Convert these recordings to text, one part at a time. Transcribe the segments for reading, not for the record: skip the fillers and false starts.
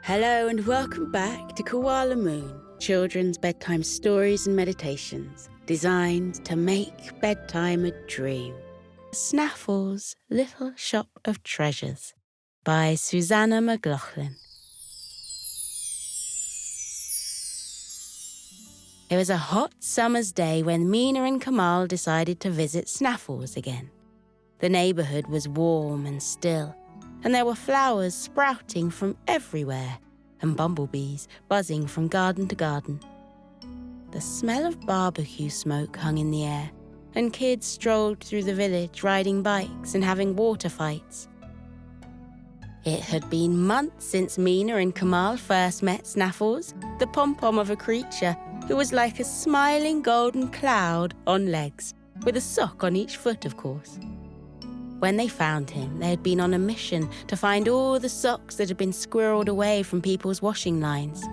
Hello and welcome back to Koala Moon, children's bedtime stories and meditations designed to make bedtime a dream. Snaffles' Little Shop of Treasures by Susanna McLaughlin. It was a hot summer's day when Mina and Kamal decided to visit Snaffles again. The neighbourhood was warm and still, and there were flowers sprouting from everywhere and bumblebees buzzing from garden to garden. The smell of barbecue smoke hung in the air, and kids strolled through the village riding bikes and having water fights. It had been months since Mina and Kamal first met Snaffles, the pom-pom of a creature who was like a smiling golden cloud on legs, with a sock on each foot, of course. When they found him, they had been on a mission to find all the socks that had been squirreled away from people's washing lines.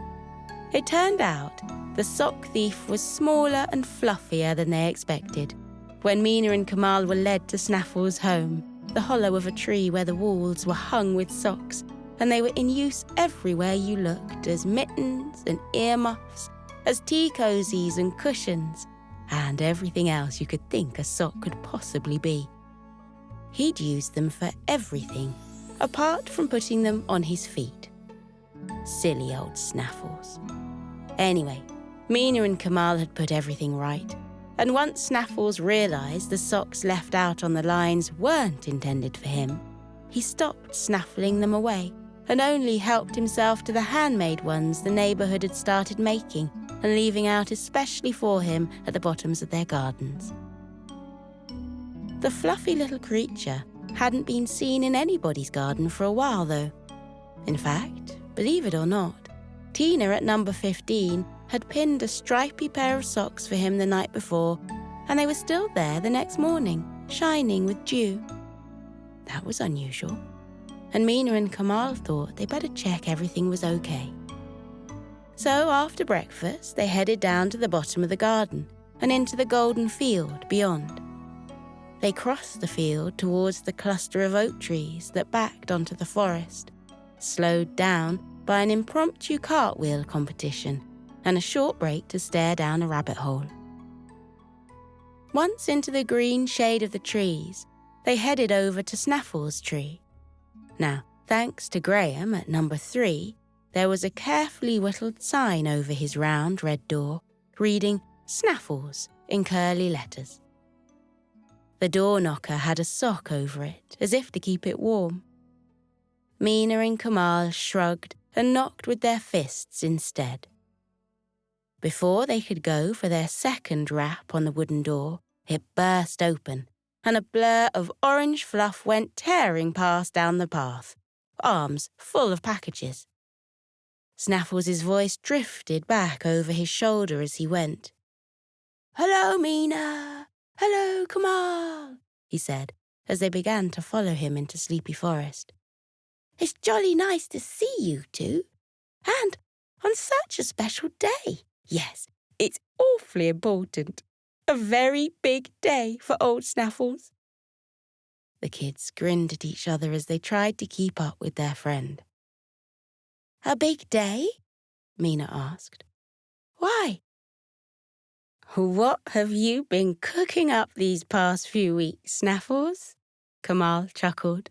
It turned out the sock thief was smaller and fluffier than they expected. When Mina and Kamal were led to Snaffles' home, the hollow of a tree where the walls were hung with socks, and they were in use everywhere you looked, as mittens and earmuffs, as tea cozies and cushions, and everything else you could think a sock could possibly be. He'd used them for everything, apart from putting them on his feet. Silly old Snaffles. Anyway, Mina and Kamal had put everything right, and once Snaffles realised the socks left out on the lines weren't intended for him, he stopped snaffling them away and only helped himself to the handmade ones the neighbourhood had started making and leaving out especially for him at the bottoms of their gardens. The fluffy little creature hadn't been seen in anybody's garden for a while, though. In fact, believe it or not, Tina at number 15 had pinned a stripy pair of socks for him the night before, and they were still there the next morning, shining with dew. That was unusual, and Mina and Kamal thought they better check everything was okay. So after breakfast, they headed down to the bottom of the garden and into the golden field beyond. They crossed the field towards the cluster of oak trees that backed onto the forest, slowed down by an impromptu cartwheel competition and a short break to stare down a rabbit hole. Once into the green shade of the trees, they headed over to Snaffles' tree. Now, thanks to Graham at number 3, there was a carefully whittled sign over his round red door, reading Snaffles in curly letters. The door knocker had a sock over it, as if to keep it warm. Mina and Kamal shrugged and knocked with their fists instead. Before they could go for their second rap on the wooden door, it burst open, and a blur of orange fluff went tearing past down the path, arms full of packages. Snaffles' voice drifted back over his shoulder as he went. "Hello, Mina! Hello, Kamal," he said, as they began to follow him into Sleepy Forest. "It's jolly nice to see you two, and on such a special day. Yes, it's awfully important. A very big day for old Snaffles." The kids grinned at each other as they tried to keep up with their friend. "A big day?" Mina asked. "Why?" "What have you been cooking up these past few weeks, Snaffles?" Kamal chuckled.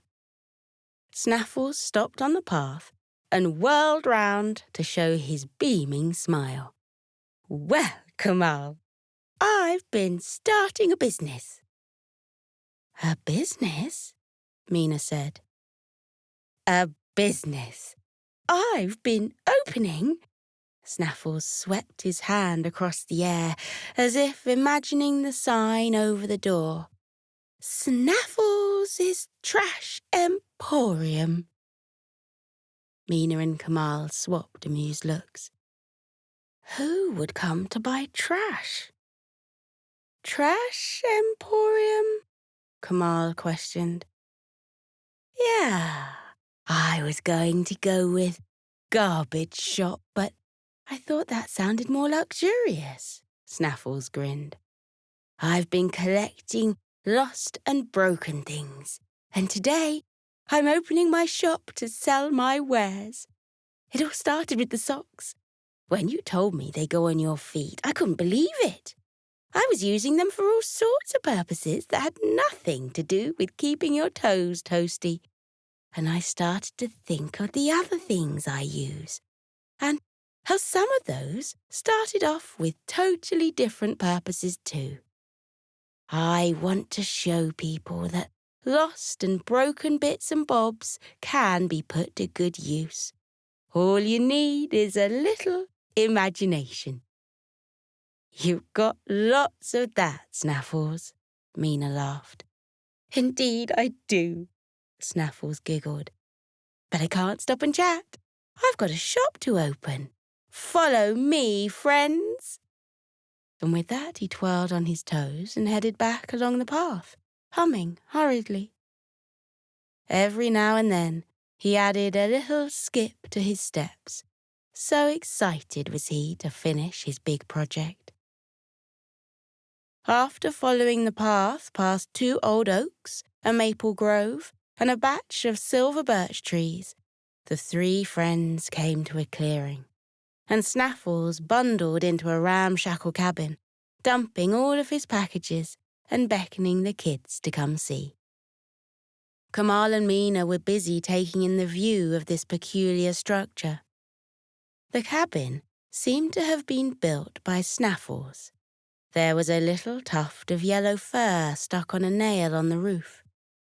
Snaffles stopped on the path and whirled round to show his beaming smile. "Well, Kamal, I've been starting a business." "A business?" Mina said. "A business I've been opening." Snaffles swept his hand across the air, as if imagining the sign over the door. "Snaffles' Trash Emporium." Mina and Kamal swapped amused looks. Who would come to buy trash? "Trash Emporium?" Kamal questioned. "Yeah, I was going to go with garbage shop, but I thought that sounded more luxurious," Snaffles grinned. "I've been collecting lost and broken things, and today I'm opening my shop to sell my wares. It all started with the socks. When you told me they go on your feet, I couldn't believe it. I was using them for all sorts of purposes that had nothing to do with keeping your toes toasty. And I started to think of the other things I use, and how some of those started off with totally different purposes too. I want to show people that lost and broken bits and bobs can be put to good use. All you need is a little imagination. You've got lots of that, Snaffles, Mina laughed. Indeed I do, Snaffles giggled. But I can't stop and chat. I've got a shop to open. Follow me, friends. And with that he twirled on his toes and headed back along the path, humming hurriedly. Every now and then he added a little skip to his steps. So excited was he to finish his big project. After following the path past 2 old oaks, a maple grove, and a batch of silver birch trees, the 3 friends came to a clearing, and Snaffles bundled into a ramshackle cabin, dumping all of his packages and beckoning the kids to come see. Kamal and Mina were busy taking in the view of this peculiar structure. The cabin seemed to have been built by Snaffles. There was a little tuft of yellow fur stuck on a nail on the roof.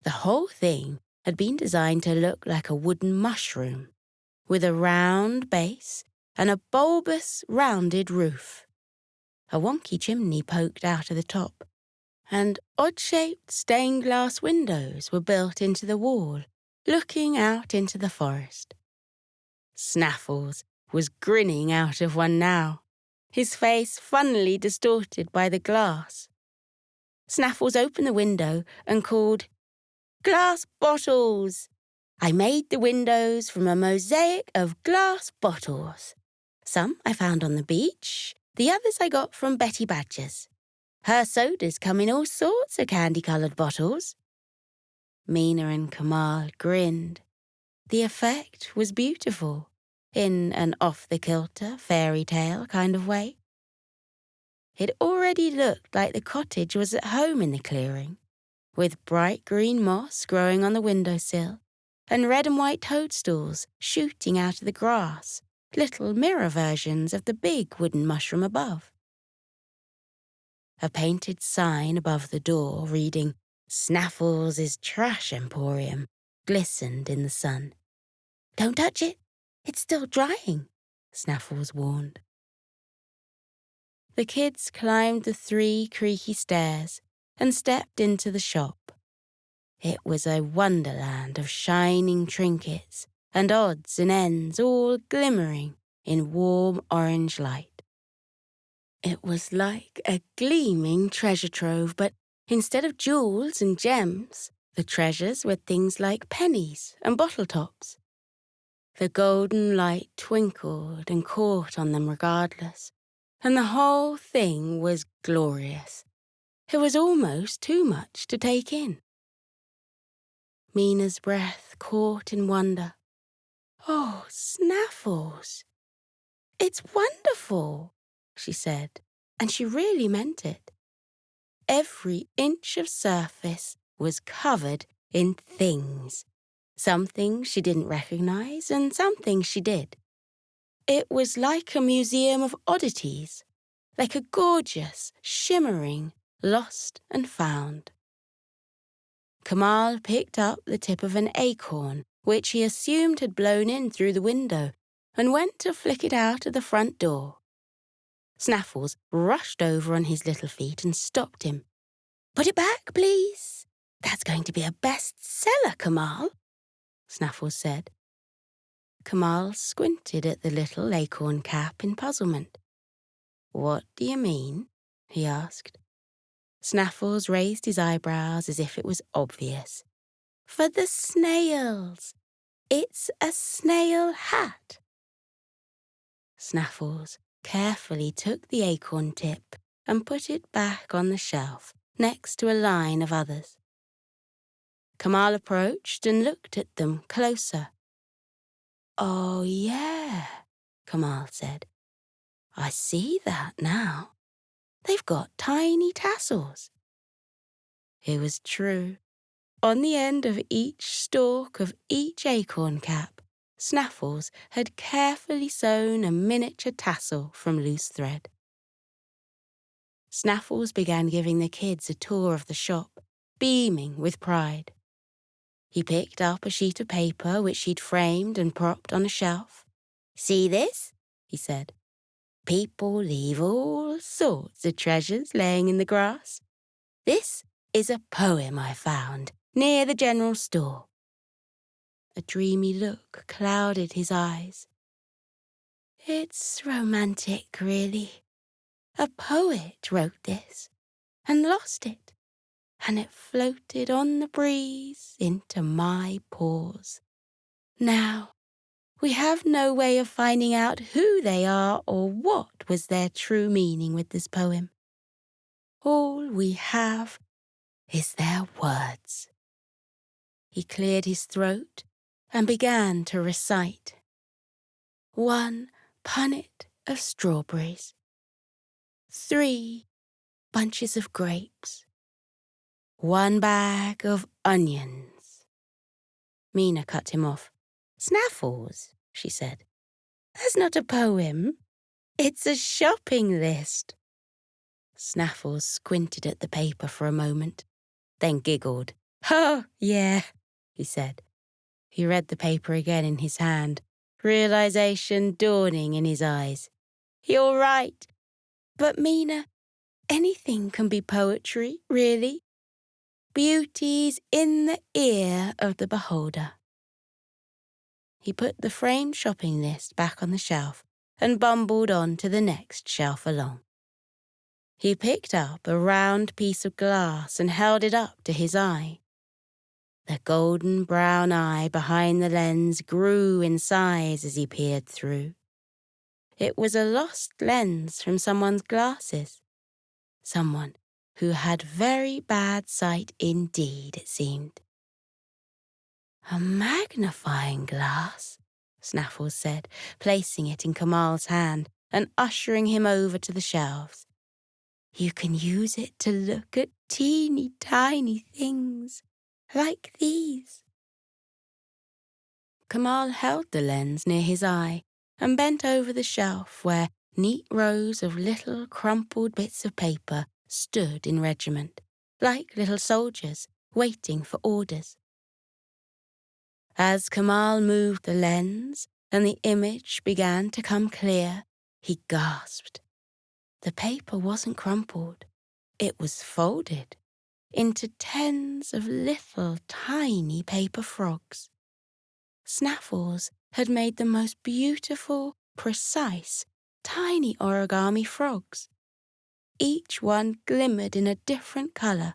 The whole thing had been designed to look like a wooden mushroom, with a round base and a bulbous, rounded roof. A wonky chimney poked out of the top, and odd-shaped stained glass windows were built into the wall, looking out into the forest. Snaffles was grinning out of one now, his face funnily distorted by the glass. Snaffles opened the window and called, "Glass bottles! I made the windows from a mosaic of glass bottles. Some I found on the beach, the others I got from Betty Badger's. Her sodas come in all sorts of candy-coloured bottles." Mina and Kamal grinned. The effect was beautiful, in an off-the-kilter fairy tale kind of way. It already looked like the cottage was at home in the clearing, with bright green moss growing on the windowsill and red and white toadstools shooting out of the grass, little mirror versions of the big wooden mushroom above. A painted sign above the door reading "Snaffles' Trash Emporium" glistened in the sun. "Don't touch it. It's still drying," Snaffles warned. The kids climbed the 3 creaky stairs and stepped into the shop. It was a wonderland of shining trinkets and odds and ends all glimmering in warm orange light. It was like a gleaming treasure trove, but instead of jewels and gems, the treasures were things like pennies and bottle tops. The golden light twinkled and caught on them regardless, and the whole thing was glorious. It was almost too much to take in. Mina's breath caught in wonder. "Oh, Snaffles! It's wonderful," she said, and she really meant it. Every inch of surface was covered in things. Some things she didn't recognize and some things she did. It was like a museum of oddities, like a gorgeous, shimmering, lost and found. Kamal picked up the tip of an acorn, which he assumed had blown in through the window, and went to flick it out of the front door. Snaffles rushed over on his little feet and stopped him. "Put it back, please. That's going to be a bestseller, Kamal," Snaffles said. Kamal squinted at the little acorn cap in puzzlement. "What do you mean?" he asked. Snaffles raised his eyebrows as if it was obvious. "For the snails. It's a snail hat." Snaffles carefully took the acorn tip and put it back on the shelf next to a line of others. Kamal approached and looked at them closer. "Oh, yeah," Kamal said. I see that now. They've got tiny tassels. It was true. On the end of each stalk of each acorn cap, Snaffles had carefully sewn a miniature tassel from loose thread. Snaffles began giving the kids a tour of the shop, beaming with pride. He picked up a sheet of paper which he'd framed and propped on a shelf. See this? He said. People leave all sorts of treasures laying in the grass. This is a poem I found near the general store. A dreamy look clouded his eyes. It's romantic, really. A poet wrote this and lost it, and it floated on the breeze into my paws. Now, we have no way of finding out who they are or what was their true meaning with this poem. All we have is their words. He cleared his throat and began to recite. 1 punnet of strawberries. 3 bunches of grapes. 1 bag of onions. Mina cut him off. Snaffles, she said. That's not a poem. It's a shopping list. Snaffles squinted at the paper for a moment, then giggled. Oh, yeah, he said. He read the paper again in his hand, realization dawning in his eyes. You're right. But Mina, anything can be poetry, really. Beauty's in the ear of the beholder. He put the framed shopping list back on the shelf and bumbled on to the next shelf along. He picked up a round piece of glass and held it up to his eye. The golden brown eye behind the lens grew in size as he peered through. It was a lost lens from someone's glasses. Someone who had very bad sight indeed, it seemed. A magnifying glass, Snaffles said, placing it in Kamal's hand and ushering him over to the shelves. You can use it to look at teeny tiny things, like these. Kamal held the lens near his eye and bent over the shelf where neat rows of little crumpled bits of paper stood in regiment, like little soldiers waiting for orders. As Kamal moved the lens and the image began to come clear, he gasped. The paper wasn't crumpled. It was folded into tens of little tiny paper frogs. Snaffles had made the most beautiful, precise, tiny origami frogs. Each one glimmered in a different colour,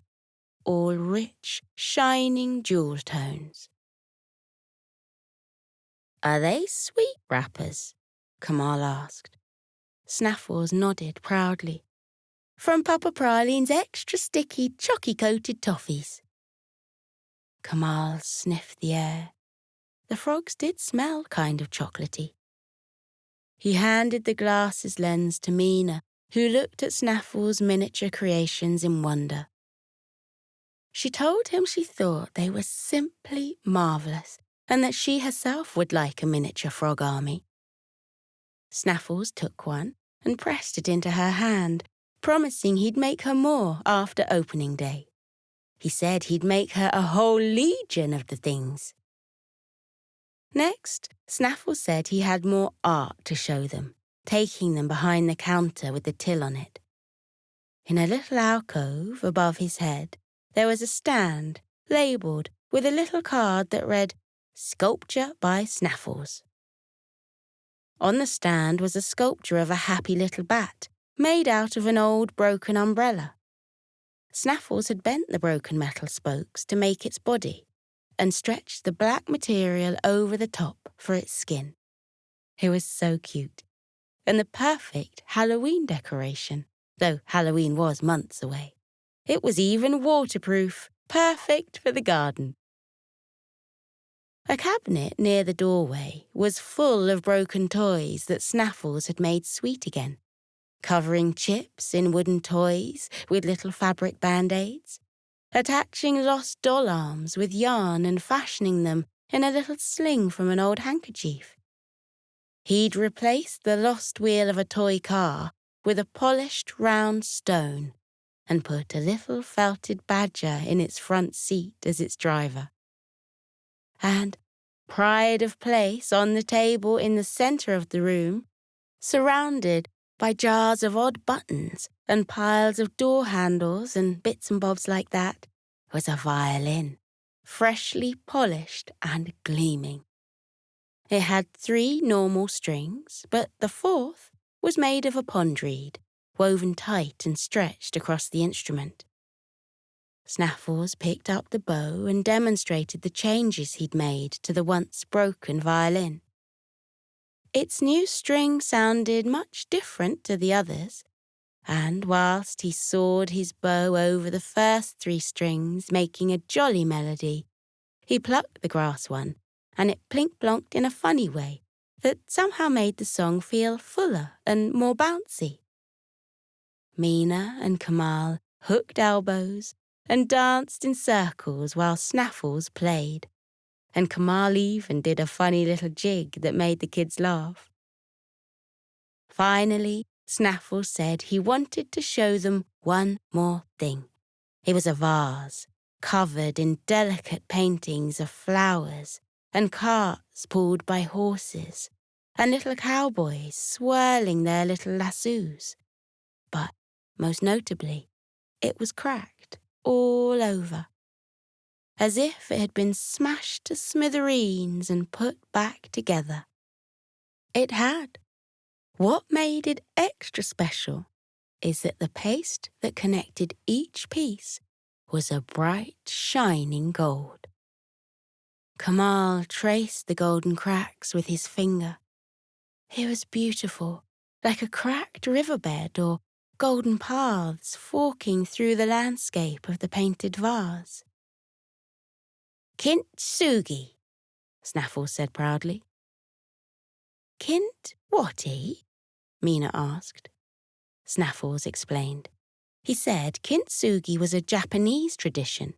all rich, shining jewel tones. Are they sweet wrappers? Kamal asked. Snaffles nodded proudly. From Papa Praline's extra sticky, chocky-coated toffees. Kamal sniffed the air. The frogs did smell kind of chocolatey. He handed the glasses lens to Mina, who looked at Snaffles' miniature creations in wonder. She told him she thought they were simply marvellous and that she herself would like a miniature frog army. Snaffles took one and pressed it into her hand, promising he'd make her more after opening day. He said he'd make her a whole legion of the things. Next, Snaffles said he had more art to show them, taking them behind the counter with the till on it. In a little alcove above his head, there was a stand labelled with a little card that read, Sculpture by Snaffles. On the stand was a sculpture of a happy little bat, made out of an old broken umbrella. Snaffles had bent the broken metal spokes to make its body and stretched the black material over the top for its skin. It was so cute, and the perfect Halloween decoration, though Halloween was months away. It was even waterproof, perfect for the garden. A cabinet near the doorway was full of broken toys that Snaffles had made sweet again, covering chips in wooden toys with little fabric band-aids, attaching lost doll arms with yarn and fashioning them in a little sling from an old handkerchief. He'd replaced the lost wheel of a toy car with a polished round stone and put a little felted badger in its front seat as its driver. And pride of place on the table in the centre of the room, surrounded by jars of odd buttons and piles of door handles and bits and bobs like that, was a violin, freshly polished and gleaming. It had 3 normal strings, but the 4th was made of a pond reed, woven tight and stretched across the instrument. Snaffles picked up the bow and demonstrated the changes he'd made to the once broken violin. Its new string sounded much different to the others, and whilst he sawed his bow over the first 3 strings, making a jolly melody, he plucked the grass one, and it plink-plonked in a funny way that somehow made the song feel fuller and more bouncy. Mina and Kamal hooked elbows and danced in circles while Snaffles played, and Kamal even did a funny little jig that made the kids laugh. Finally, Snaffles said he wanted to show them one more thing. It was a vase, covered in delicate paintings of flowers and carts pulled by horses and little cowboys swirling their little lassos. But, most notably, it was cracked all over, as if it had been smashed to smithereens and put back together. It had. What made it extra special is that the paste that connected each piece was a bright, shining gold. Kamal traced the golden cracks with his finger. It was beautiful, like a cracked riverbed or golden paths forking through the landscape of the painted vase. "Kintsugi," Snaffles said proudly. "Kint what-y?" Mina asked. Snaffles explained. He said Kintsugi was a Japanese tradition,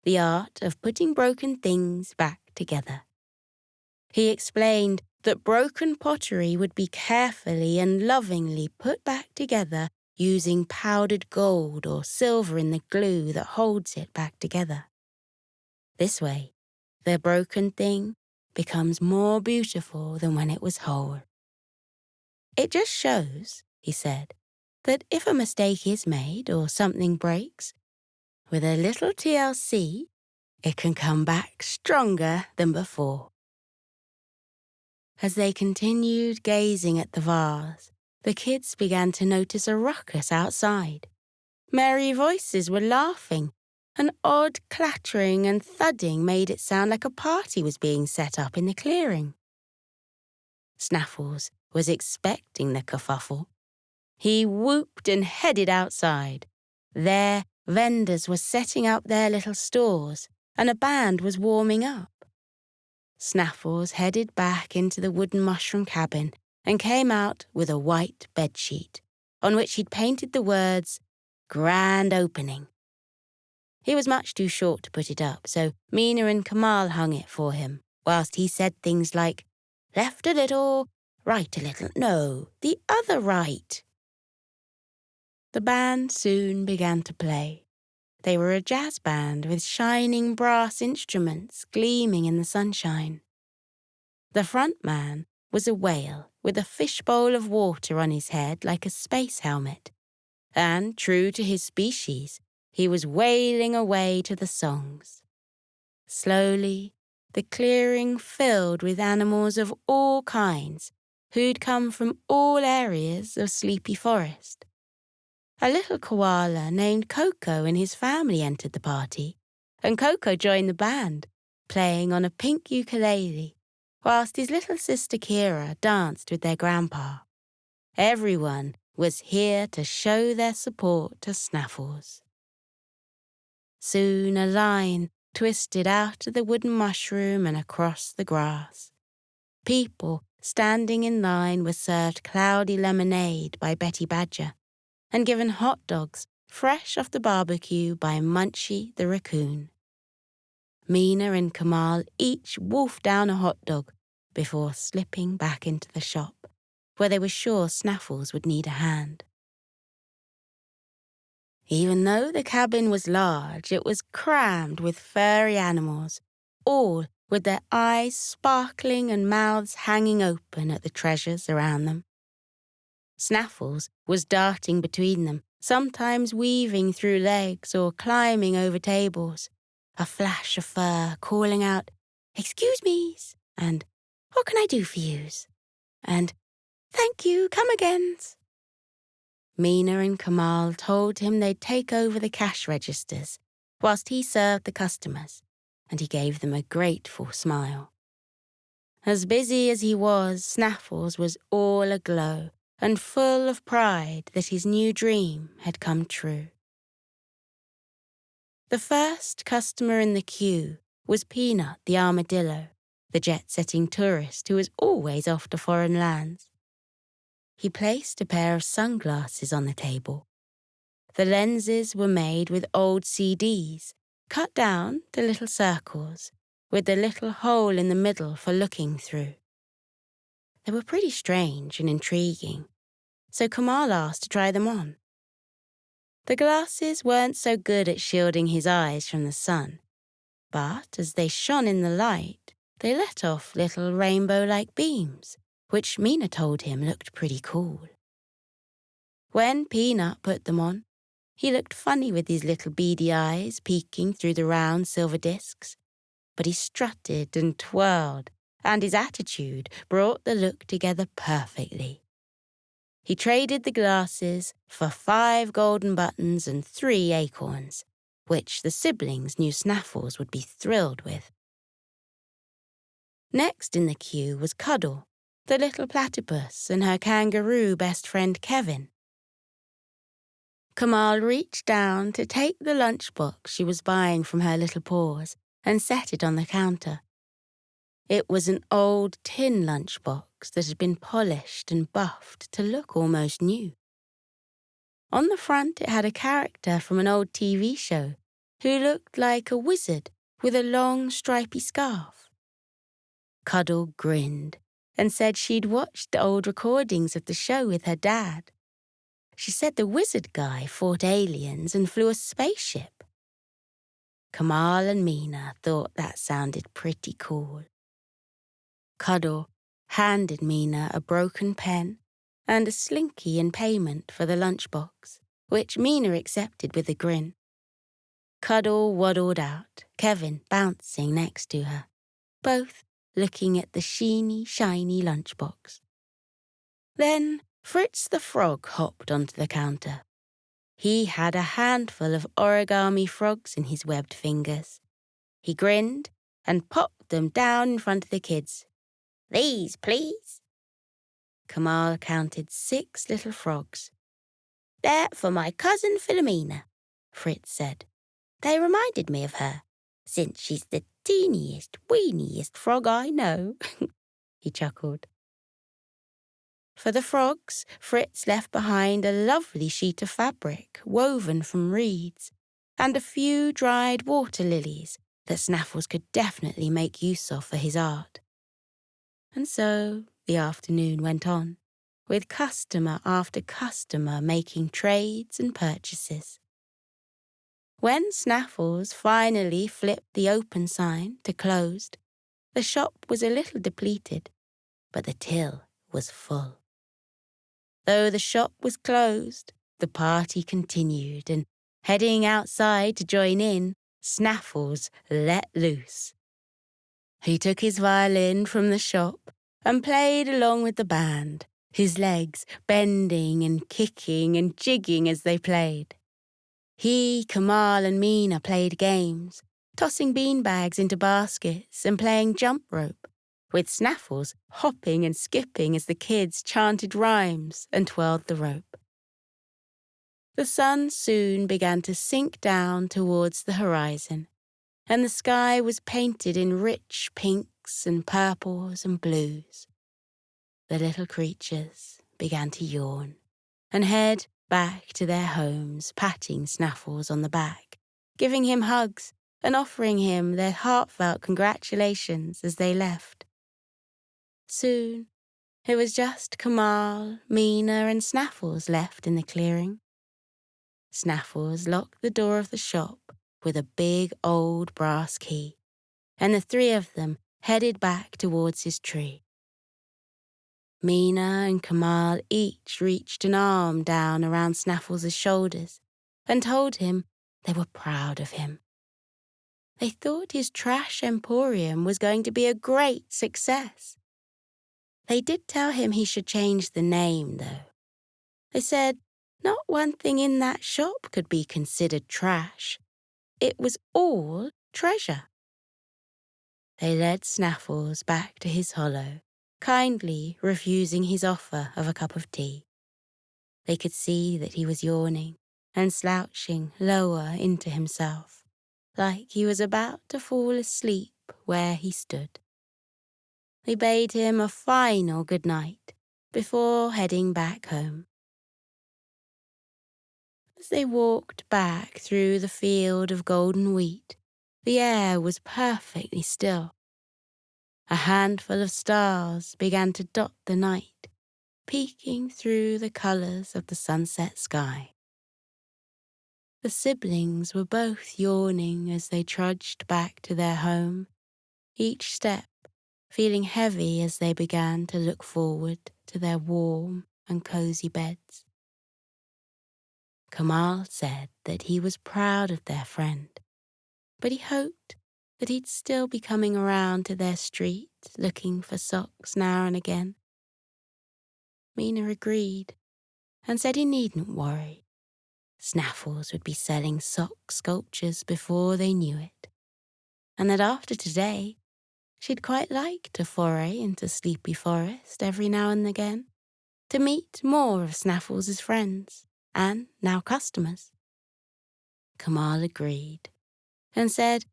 the art of putting broken things back together. He explained that broken pottery would be carefully and lovingly put back together using powdered gold or silver in the glue that holds it back together. This way, the broken thing becomes more beautiful than when it was whole. "It just shows," he said, "that if a mistake is made or something breaks, with a little TLC, it can come back stronger than before." As they continued gazing at the vase, the kids began to notice a ruckus outside. Merry voices were laughing. An odd clattering and thudding made it sound like a party was being set up in the clearing. Snaffles was expecting the kerfuffle. He whooped and headed outside. There, vendors were setting up their little stores, and a band was warming up. Snaffles headed back into the wooden mushroom cabin and came out with a white bedsheet, on which he'd painted the words, "Grand Opening." He was much too short to put it up, so Mina and Kamal hung it for him, whilst he said things like, "Left a little, right a little, no, the other right." The band soon began to play. They were a jazz band with shining brass instruments gleaming in the sunshine. The front man was a whale with a fishbowl of water on his head like a space helmet, and, true to his species, he was wailing away to the songs. Slowly, the clearing filled with animals of all kinds who'd come from all areas of Sleepy Forest. A little koala named Coco and his family entered the party, and Coco joined the band, playing on a pink ukulele, whilst his little sister Kira danced with their grandpa. Everyone was here to show their support to Snaffles. Soon a line twisted out of the wooden mushroom and across the grass. People standing in line were served cloudy lemonade by Betty Badger and given hot dogs fresh off the barbecue by Munchie the raccoon. Mina and Kamal each wolfed down a hot dog before slipping back into the shop, where they were sure Snaffles would need a hand. Even though the cabin was large, it was crammed with furry animals, all with their eyes sparkling and mouths hanging open at the treasures around them. Snaffles was darting between them, sometimes weaving through legs or climbing over tables, a flash of fur calling out, "Excuse me's," and "What can I do for you's?" and "Thank you, come agains." Mina and Kamal told him they'd take over the cash registers whilst he served the customers, and he gave them a grateful smile. As busy as he was, Snaffles was all aglow and full of pride that his new dream had come true. The first customer in the queue was Peanut the armadillo, the jet-setting tourist who was always off to foreign lands. He placed a pair of sunglasses on the table. The lenses were made with old CDs, cut down to little circles, with the little hole in the middle for looking through. They were pretty strange and intriguing, so Kamal asked to try them on. The glasses weren't so good at shielding his eyes from the sun, but as they shone in the light, they let off little rainbow-like beams, which Mina told him looked pretty cool. When Peanut put them on, he looked funny with his little beady eyes peeking through the round silver discs, but he strutted and twirled, and his attitude brought the look together perfectly. He traded the glasses for 5 golden buttons and 3 acorns, which the siblings knew Snaffles would be thrilled with. Next in the queue was Cuddle, the little platypus, and her kangaroo best friend Kevin. Kamal reached down to take the lunchbox she was buying from her little paws and set it on the counter. It was an old tin lunchbox that had been polished and buffed to look almost new. On the front it had a character from an old TV show who looked like a wizard with a long stripy scarf. Cuddle grinned and said she'd watched the old recordings of the show with her dad. She said the wizard guy fought aliens and flew a spaceship. Kamal and Mina thought that sounded pretty cool. Cuddle handed Mina a broken pen and a slinky in payment for the lunchbox, which Mina accepted with a grin. Cuddle waddled out, Kevin bouncing next to her, both looking at the sheeny, shiny lunchbox. Then Fritz the frog hopped onto the counter. He had a handful of origami frogs in his webbed fingers. He grinned and popped them down in front of the kids. "These, please." Kamal counted 6 little frogs. "They're for my cousin Philomena," Fritz said. "They reminded me of her, since she's the teeniest, weeniest frog I know." He chuckled. For the frogs, Fritz left behind a lovely sheet of fabric woven from reeds and a few dried water lilies that Snaffles could definitely make use of for his art. And so the afternoon went on, with customer after customer making trades and purchases. When Snaffles finally flipped the open sign to closed, the shop was a little depleted, but the till was full. Though the shop was closed, the party continued, and heading outside to join in, Snaffles let loose. He took his violin from the shop and played along with the band, his legs bending and kicking and jigging as they played. He, Kamal and Mina played games, tossing beanbags into baskets and playing jump rope, with Snaffles hopping and skipping as the kids chanted rhymes and twirled the rope. The sun soon began to sink down towards the horizon, and the sky was painted in rich pinks and purples and blues. The little creatures began to yawn and head back to their homes, patting Snaffles on the back, giving him hugs and offering him their heartfelt congratulations as they left. Soon, it was just Kamal, Mina, and Snaffles left in the clearing. Snaffles locked the door of the shop with a big old brass key, and the three of them headed back towards his tree. Mina and Kamal each reached an arm down around Snaffles' shoulders and told him they were proud of him. They thought his trash emporium was going to be a great success. They did tell him he should change the name, though. They said not one thing in that shop could be considered trash. It was all treasure. They led Snaffles back to his hollow, kindly refusing his offer of a cup of tea. They could see that he was yawning and slouching lower into himself, like he was about to fall asleep where he stood. They bade him a final good night before heading back home. As they walked back through the field of golden wheat, the air was perfectly still. A handful of stars began to dot the night, peeking through the colours of the sunset sky. The siblings were both yawning as they trudged back to their home, each step feeling heavy as they began to look forward to their warm and cosy beds. Kamal said that he was proud of their friend, but he hoped that he'd still be coming around to their street looking for socks now and again. Mina agreed and said he needn't worry. Snaffles would be selling sock sculptures before they knew it, and that after today, she'd quite like to foray into Sleepy Forest every now and again to meet more of Snaffles' friends and now customers. Kamal agreed and said,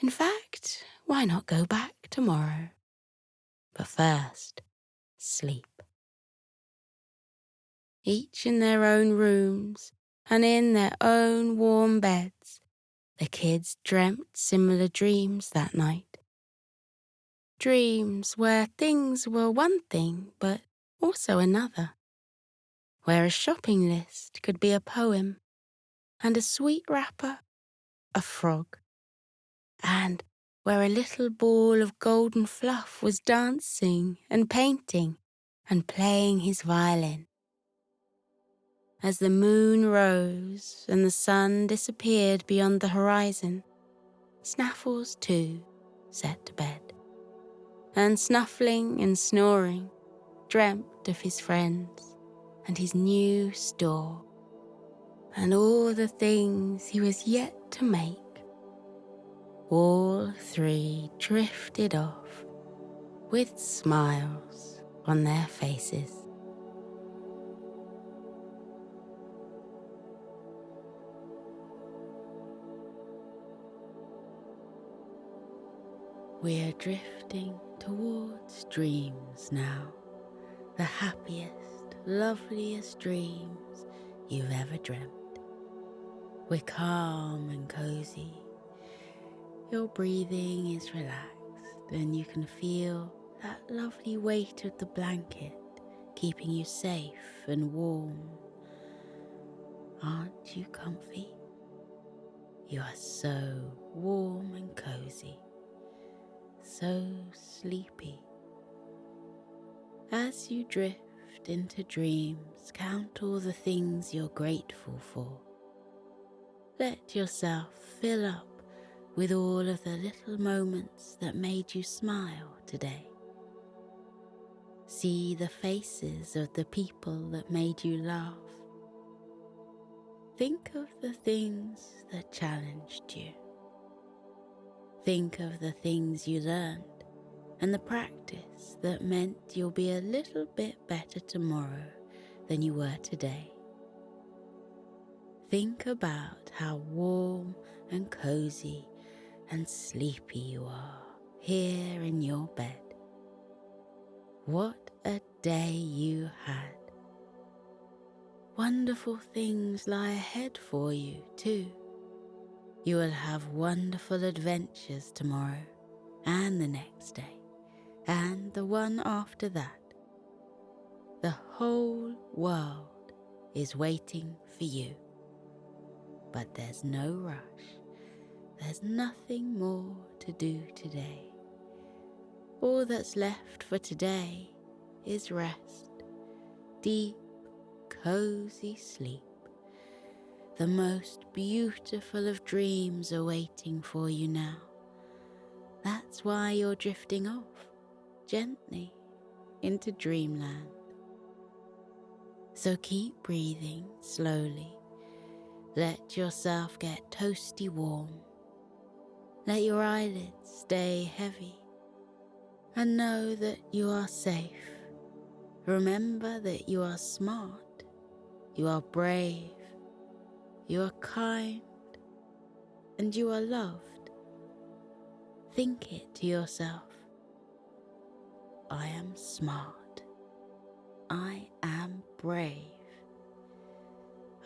in fact, why not go back tomorrow? But first, sleep. Each in their own rooms and in their own warm beds, the kids dreamt similar dreams that night. Dreams where things were one thing but also another. Where a shopping list could be a poem, and a sweet wrapper a frog. And where a little ball of golden fluff was dancing and painting and playing his violin. As the moon rose and the sun disappeared beyond the horizon, Snaffles too set to bed, and snuffling and snoring, dreamt of his friends and his new store, and all the things he was yet to make. All three drifted off with smiles on their faces. We're drifting towards dreams now, the happiest, loveliest dreams you've ever dreamt. We're calm and cozy. Your breathing is relaxed and you can feel that lovely weight of the blanket keeping you safe and warm. Aren't you comfy? You are so warm and cozy, so sleepy. As you drift into dreams, count all the things you're grateful for. Let yourself fill up with all of the little moments that made you smile today. See the faces of the people that made you laugh. Think of the things that challenged you. Think of the things you learned and the practice that meant you'll be a little bit better tomorrow than you were today. Think about how warm and cozy and sleepy you are here in your bed. What a day you had. Wonderful things lie ahead for you too. You will have wonderful adventures tomorrow and the next day and the one after that. The whole world is waiting for you. But there's no rush. There's nothing more to do today. All that's left for today is rest, deep, cozy sleep. The most beautiful of dreams are waiting for you now. That's why you're drifting off, gently, into dreamland. So keep breathing slowly. Let yourself get toasty warm. Let your eyelids stay heavy. And know that you are safe. Remember that you are smart. You are brave. You are kind. And you are loved. Think it to yourself. I am smart. I am brave.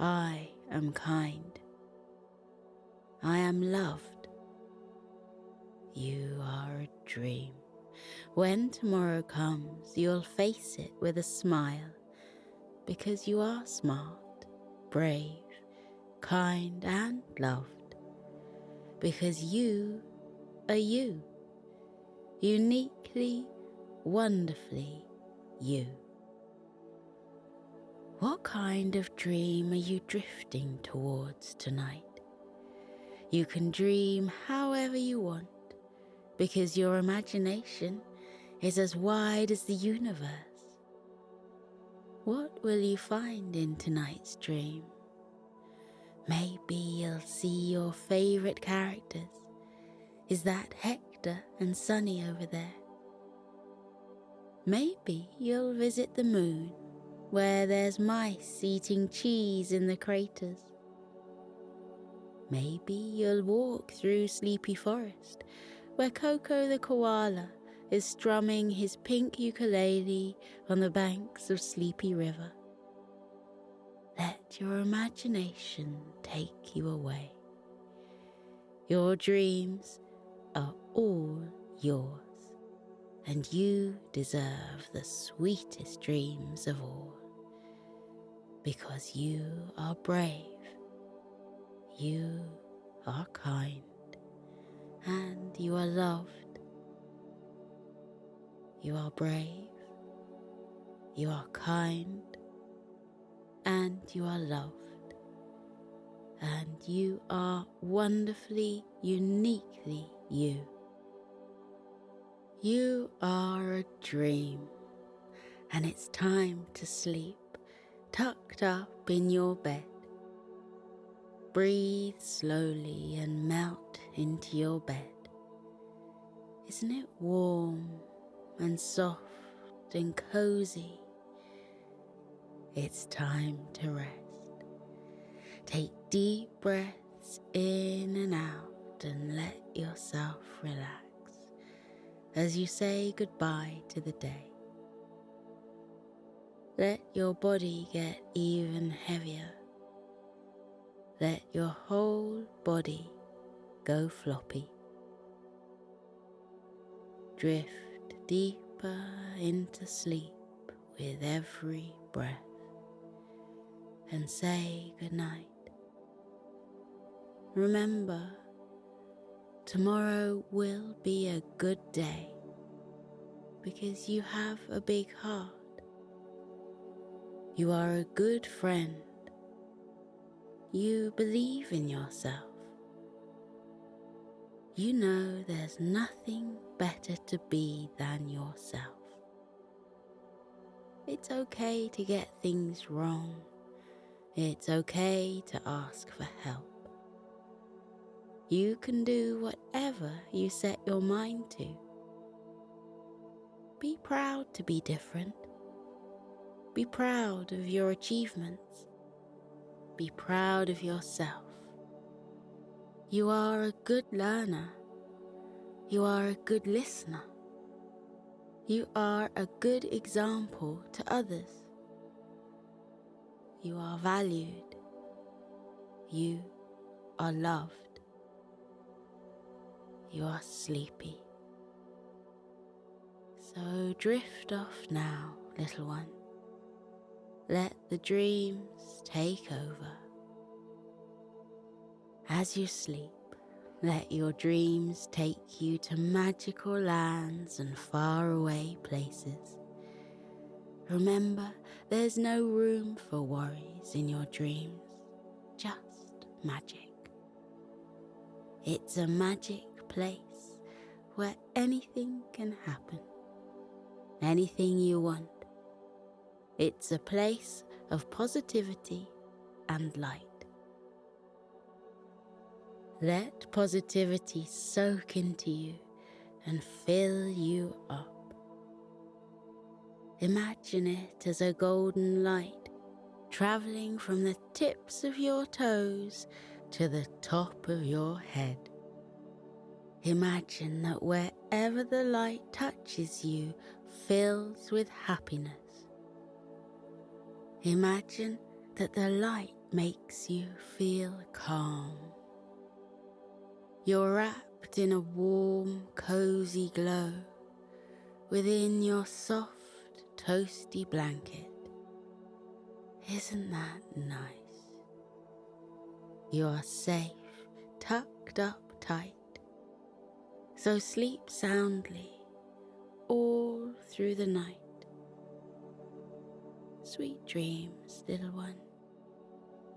I am kind. I am loved. You are a dream. When tomorrow comes, you'll face it with a smile, because you are smart, brave, kind and loved. Because you are you. Uniquely, wonderfully you. What kind of dream are you drifting towards tonight? You can dream however you want, because your imagination is as wide as the universe. What will you find in tonight's dream? Maybe you'll see your favourite characters. Is that Hector and Sunny over there? Maybe you'll visit the moon, where there's mice eating cheese in the craters. Maybe you'll walk through Sleepy Forest, where Coco the koala is strumming his pink ukulele on the banks of Sleepy River. Let your imagination take you away. Your dreams are all yours, and you deserve the sweetest dreams of all, because you are brave, you are kind, and you are loved. You are brave, you are kind, and you are loved, and you are wonderfully, uniquely you. You are a dream, and it's time to sleep, tucked up in your bed. Breathe slowly and melt into your bed. Isn't it warm and soft and cozy? It's time to rest. Take deep breaths in and out and let yourself relax as you say goodbye to the day. Let your body get even heavier. Let your whole body go floppy. Drift deeper into sleep with every breath and say goodnight. Remember, tomorrow will be a good day because you have a big heart. You are a good friend. You believe in yourself. You know there's nothing better to be than yourself. It's okay to get things wrong. It's okay to ask for help. You can do whatever you set your mind to. Be proud to be different. Be proud of your achievements. Be proud of yourself. You are a good learner You are a good listener. You are a good example to others. You are valued. You are loved. You are sleepy. So drift off now, little one. Let the dreams take over. As you sleep, let your dreams take you to magical lands and faraway places. Remember, there's no room for worries in your dreams, just magic. It's a magic place where anything can happen, anything you want. It's a place of positivity and light. Let positivity soak into you and fill you up. Imagine it as a golden light traveling from the tips of your toes to the top of your head. Imagine that wherever the light touches you fills with happiness. Imagine that the light makes you feel calm. You're wrapped in a warm, cozy glow within your soft, toasty blanket. Isn't that nice? You are safe, tucked up tight. So sleep soundly all through the night. Sweet dreams, little one.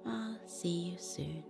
I'll see you soon.